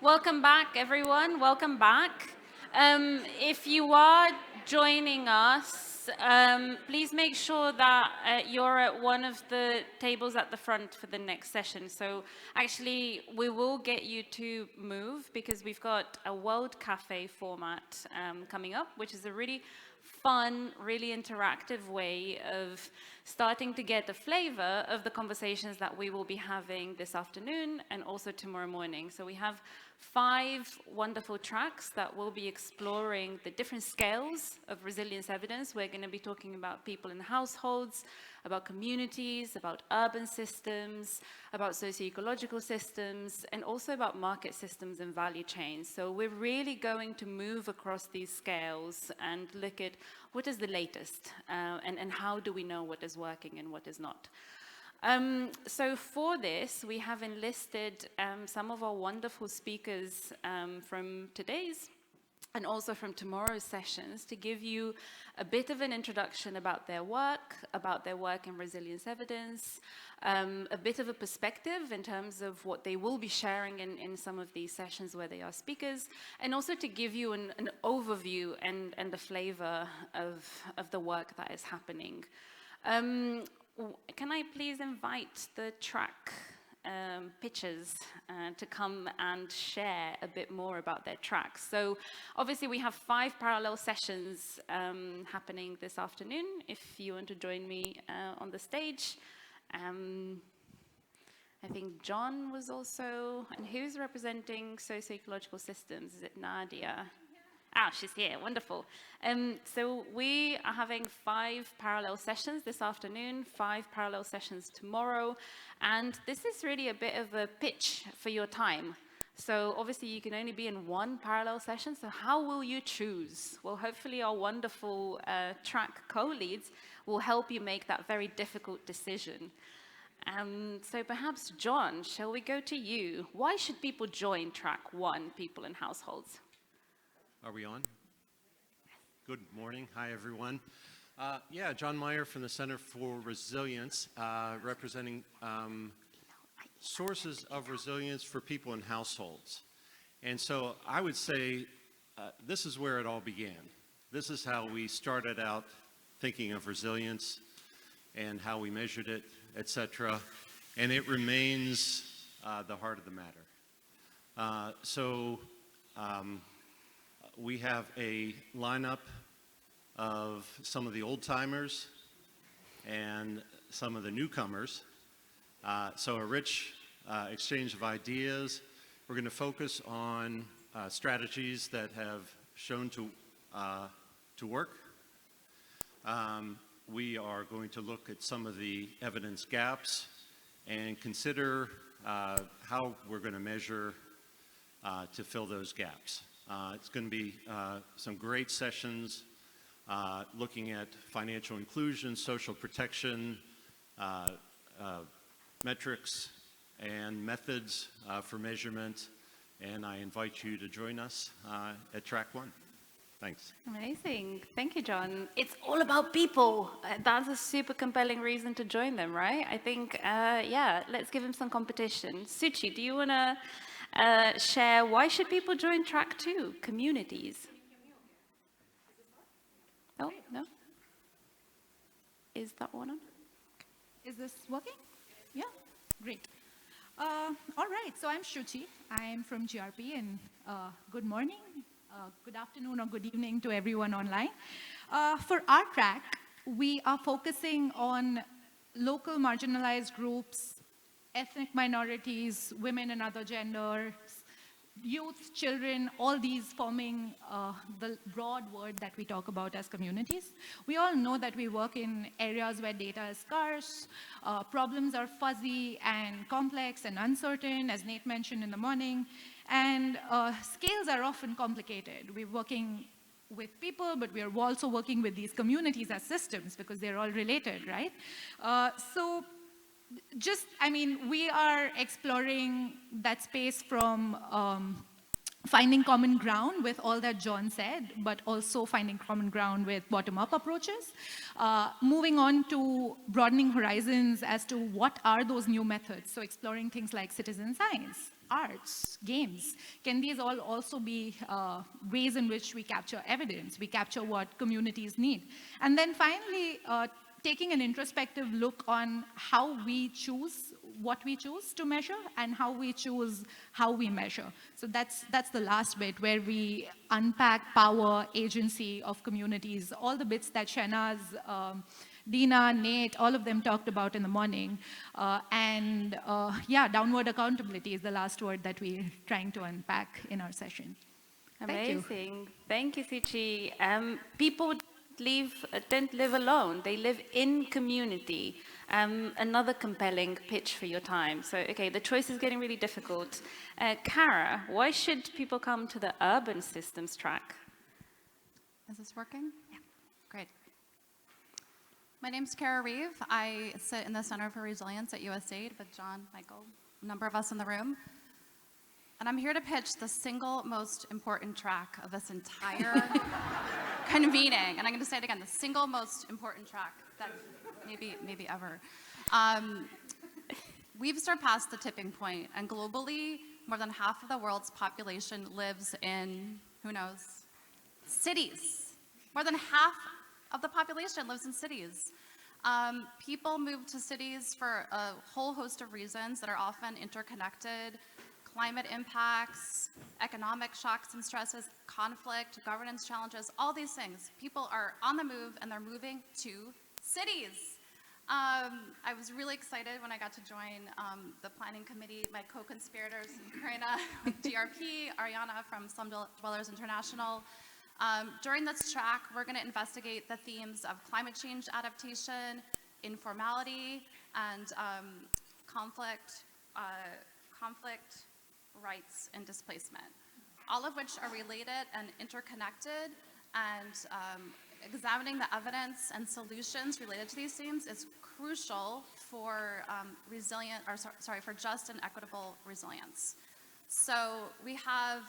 Welcome back, everyone. Welcome back. If you are joining us, please make sure that you're at one of the tables at the front for the next session. So actually, we will get you to move because we've got a World Cafe format coming up, which is a really fun, really interactive way of starting to get the flavor of the conversations that we will be having this afternoon and also tomorrow morning. So we have 5 wonderful tracks that will be exploring the different scales of resilience evidence. We're going to be talking about people and households, about communities, about urban systems, about socio-ecological systems, and also about market systems and value chains. So we're really going to move across these scales and look at what is the latest and how do we know what is working and what is not. So for this, we have enlisted some of our wonderful speakers from today's and also from tomorrow's sessions to give you a bit of an introduction about their work in resilience evidence, a bit of a perspective in terms of what they will be sharing in some of these sessions where they are speakers, and also to give you an overview and the flavor of the work that is happening. Can I please invite the track pitchers to come and share a bit more about their tracks? So obviously we have 5 parallel sessions happening this afternoon. If you want to join me on the stage. I think John was also, and who's representing socio-ecological systems? Is it Nadia? Ah, she's here, wonderful. So we are having 5 parallel sessions this afternoon, 5 parallel sessions tomorrow, and this is really a bit of a pitch for your time. So obviously you can only be in 1 parallel session, so how will you choose? Well, hopefully our wonderful track co-leads will help you make that very difficult decision. So perhaps, John, shall we go to you? Why should people join track 1, people and households? Are we on? Good morning. Hi, everyone. John Meyer from the Center for Resilience, representing sources of resilience for people and households. And so I would say this is where it all began. This is how we started out thinking of resilience and how we measured it, etc. And it remains the heart of the matter. We have a lineup of some of the old timers and some of the newcomers. So a rich exchange of ideas. We're going to focus on strategies that have shown to work. We are going to look at some of the evidence gaps and consider how we're going to measure to fill those gaps. It's going to be some great sessions looking at financial inclusion, social protection, metrics, and methods for measurement. And I invite you to join us at track 1. Thanks. Amazing. Thank you, John. It's all about people. That's a super compelling reason to join them, right? I think, let's give them some competition. Suchi, do you want to share why should people join track 2, communities? Oh, no? Is that one on? Is this working? Yeah, great. All right, so I'm Shruti. I'm from GRP, and good morning, good afternoon, or good evening to everyone online. For our track, we are focusing on local marginalized groups, ethnic minorities, women and other genders, youth, children, all these forming the broad word that we talk about as communities. We all know that we work in areas where data is scarce, problems are fuzzy and complex and uncertain, as Nate mentioned in the morning, and scales are often complicated. We're working with people, but we are also working with these communities as systems because they're all related, right? We are exploring that space from finding common ground with all that John said, but also finding common ground with bottom-up approaches. Moving on to broadening horizons as to what are those new methods. So exploring things like citizen science, arts, games. Can these all also be ways in which we capture evidence, we capture what communities need? And then finally, taking an introspective look on how we choose what we choose to measure and how we choose how we measure. So that's the last bit where we unpack power, agency of communities, all the bits that Shehnaz, Dina, Nate, all of them talked about in the morning. Yeah, downward accountability is the last word that we're trying to unpack in our session. Amazing. Thank you, Suchi. People don't live alone. They live in community. Another compelling pitch for your time. So, okay, the choice is getting really difficult. Kara, why should people come to the urban systems track? Is this working? Yeah. Great. My name's Kara Reeve. I sit in the Center for Resilience at USAID with John, Michael, a number of us in the room. And I'm here to pitch the single most important track of this entire convening. And I'm going to say it again, the single most important track that maybe ever. We've surpassed the tipping point, and globally, more than half of the world's population lives in, who knows, cities. More than half of the population lives in cities. People move to cities for a whole host of reasons that are often interconnected: climate impacts, economic shocks and stresses, conflict, governance challenges, all these things. People are on the move and they're moving to cities. I was really excited when I got to join the planning committee, my co-conspirators, Karina with GRP, Ariana from Slum Dwellers International. During this track, we're going to investigate the themes of climate change adaptation, informality, and conflict, rights, and displacement, all of which are related and interconnected, and examining the evidence and solutions related to these themes is crucial for for just and equitable resilience. So we have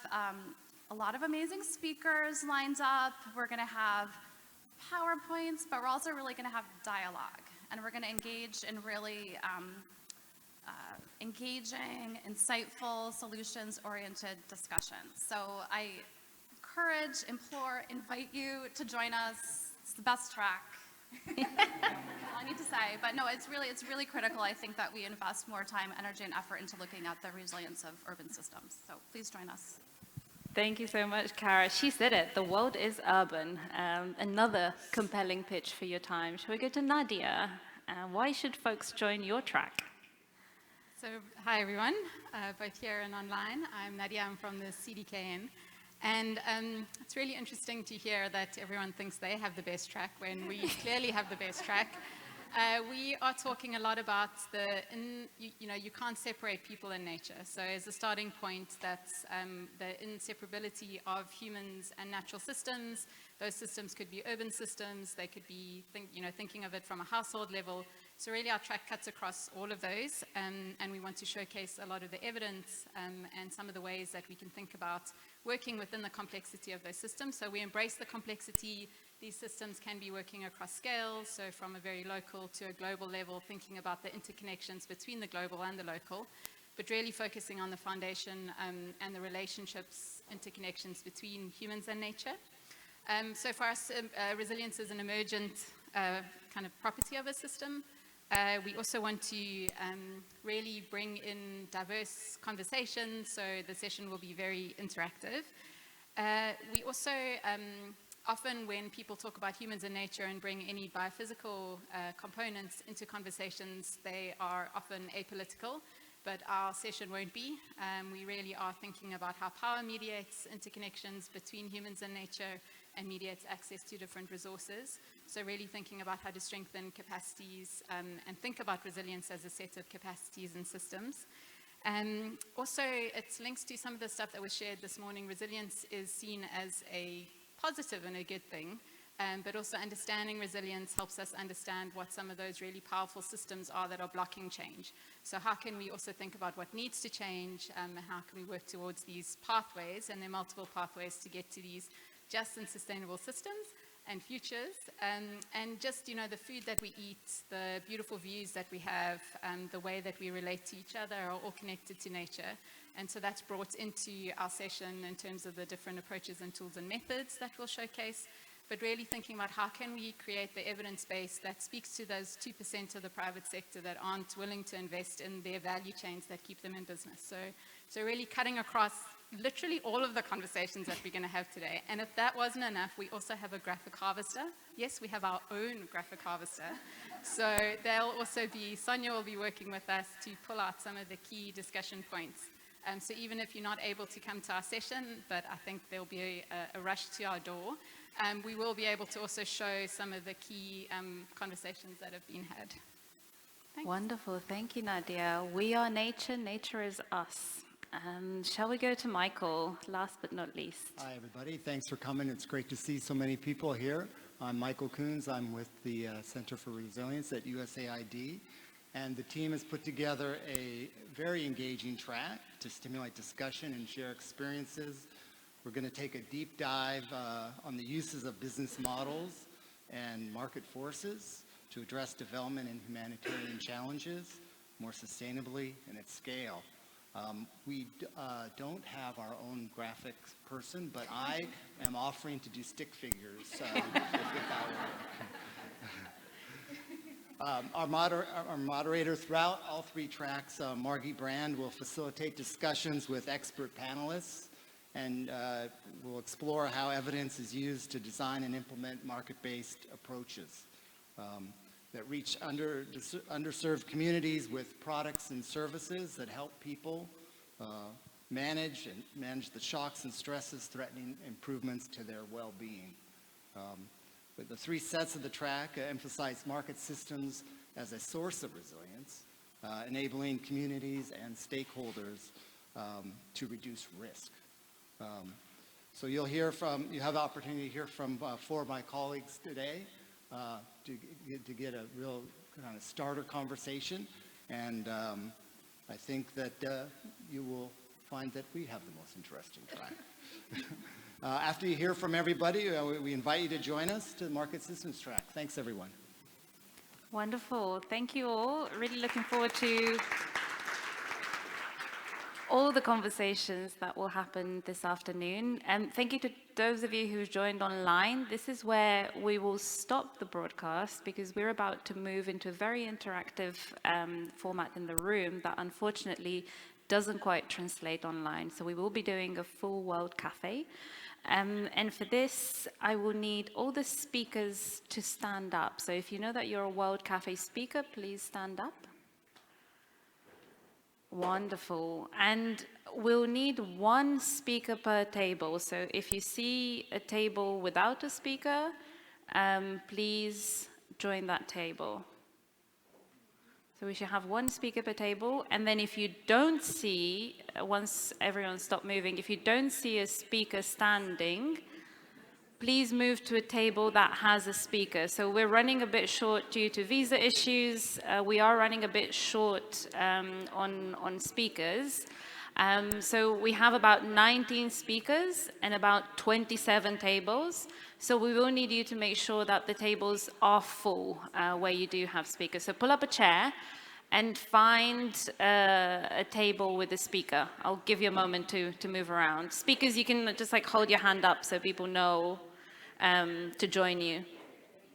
a lot of amazing speakers lined up. We're going to have PowerPoints, but we're also really going to have dialogue, and we're going to engage in really engaging, insightful, solutions-oriented discussions. So I encourage, implore, invite you to join us. It's the best track. All I need to say, but no, it's really critical, I think, that we invest more time, energy, and effort into looking at the resilience of urban systems. So please join us. Thank you so much, Kara. She said it, the world is urban. Another compelling pitch for your time. Shall we go to Nadia? Why should folks join your track? So, hi everyone, both here and online. I'm Nadia, I'm from the CDKN. And it's really interesting to hear that everyone thinks they have the best track when we clearly have the best track. We are talking a lot about you can't separate people and nature. So as a starting point, that's the inseparability of humans and natural systems. Those systems could be urban systems. They could be thinking of it from a household level. So really our track cuts across all of those, and we want to showcase a lot of the evidence and some of the ways that we can think about working within the complexity of those systems. So we embrace the complexity. These systems can be working across scales, so from a very local to a global level, thinking about the interconnections between the global and the local, but really focusing on the foundation and the relationships, interconnections between humans and nature. So for us, resilience is an emergent kind of property of a system. We also want to really bring in diverse conversations, so the session will be very interactive. We also, often when people talk about humans and nature and bring any biophysical components into conversations, they are often apolitical, but our session won't be. We really are thinking about how power mediates interconnections between humans and nature and mediates access to different resources. So really thinking about how to strengthen capacities and think about resilience as a set of capacities and systems. Also, it's links to some of the stuff that was shared this morning. Resilience is seen as a positive and a good thing. But also understanding resilience helps us understand what some of those really powerful systems are that are blocking change. So how can we also think about what needs to change, and how can we work towards these pathways, and there are multiple pathways to get to these just and sustainable systems and futures, and just, you know, the food that we eat, the beautiful views that we have, the way that we relate to each other are all connected to nature. And so that's brought into our session in terms of the different approaches and tools and methods that we'll showcase, but really thinking about how can we create the evidence base that speaks to those 2% of the private sector that aren't willing to invest in their value chains that keep them in business. So really cutting across literally all of the conversations that we're going to have today. And if that wasn't enough, we also have a graphic harvester. Yes, we have our own graphic harvester. So they'll also be, Sonia will be working with us to pull out some of the key discussion points. So even if you're not able to come to our session, but I think there'll be a rush to our door, we will be able to also show some of the key conversations that have been had. Thanks. Wonderful. Thank you, Nadia. We are nature. Nature is us. Shall we go to Michael, last but not least? Hi, everybody. Thanks for coming. It's great to see so many people here. I'm Michael Coons. I'm with the Center for Resilience at USAID. And the team has put together a very engaging track to stimulate discussion and share experiences. We're going to take a deep dive on the uses of business models and market forces to address development and humanitarian challenges more sustainably and at scale. We don't have our own graphics person, but I am offering to do stick figures if that were. Our moderator throughout all three tracks, Margie Brand, will facilitate discussions with expert panelists, and we'll explore how evidence is used to design and implement market-based approaches that reach underserved communities with products and services that help people manage the shocks and stresses threatening improvements to their well-being. But the three sets of the track emphasize market systems as a source of resilience, enabling communities and stakeholders to reduce risk. So you have the opportunity to hear from four of my colleagues today to get a real kind of starter conversation, and I think that you will find that we have the most interesting track. After you hear from everybody, we invite you to join us to the Market Systems track. Thanks, everyone. Wonderful. Thank you all. Really looking forward to all the conversations that will happen this afternoon. And thank you to those of you who joined online. This is where we will stop the broadcast because we're about to move into a very interactive format in the room that unfortunately doesn't quite translate online. So we will be doing a full World Cafe. And for this, I will need all the speakers to stand up. So if you know that you're a World Cafe speaker, please stand up. Wonderful. And we'll need one speaker per table. So if you see a table without a speaker, please join that table. So we should have one speaker per table. And then if you don't see, once everyone stopped moving, if you don't see a speaker standing, please move to a table that has a speaker. So we're running a bit short due to visa issues. We are running a bit short on speakers. So we have about 19 speakers and about 27 tables. So we will need you to make sure that the tables are full where you do have speakers. So pull up a chair and find a table with a speaker. I'll give you a moment to move around. Speakers, you can just like hold your hand up so people know to join you.